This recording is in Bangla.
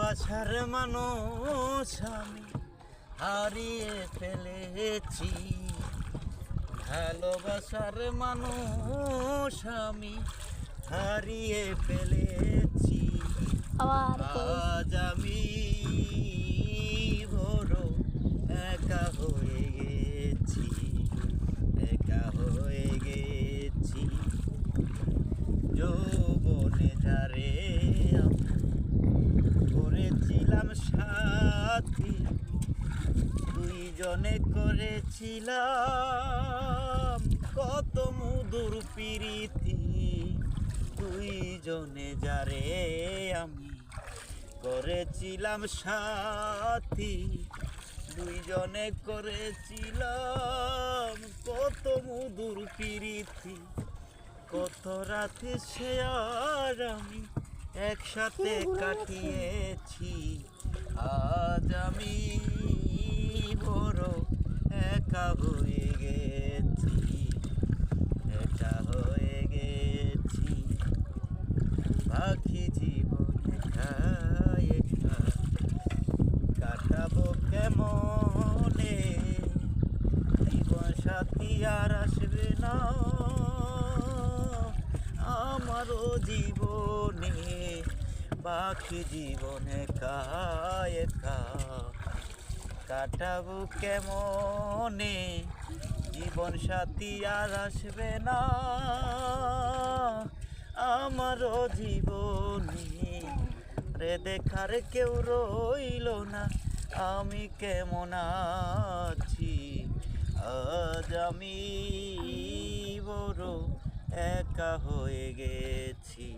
ভালোবাসার মানুষ আমি হারিয়ে ফেলেছি, ভালোবাসার মানুষ আমি হারিয়ে ফেলেছি। আজ আমি বড় একা হয়ে গেছি, একা হয়ে গেছি। যৌবনে যারে করেছিলাম সাথী, দুইজনে করেছিলাম কত মধুর প্রীতি। দুইজনে যারে আমি করেছিলাম সাথী, দুইজনে করেছিলাম কত মধুর প্রীতি। কত রাতে সে আর আমি একসাথে কাটিয়েছি। আজ আমি বড় একা হয়ে গেছি, একা হয়ে গেছি। পাখি জীবন একা একা কাটাবো কেমনে, জীবন সাথী আর আসবে না আমারও জীবনে। পাখি জীবন একা একা কাটাবো কেমনে, জীবন সাথী আর আসবে না আমারও জীবনে। রে দেখার কেউ রইল না আমি কেমন আছি। আজ আমি বড় একা হয়ে গেছি।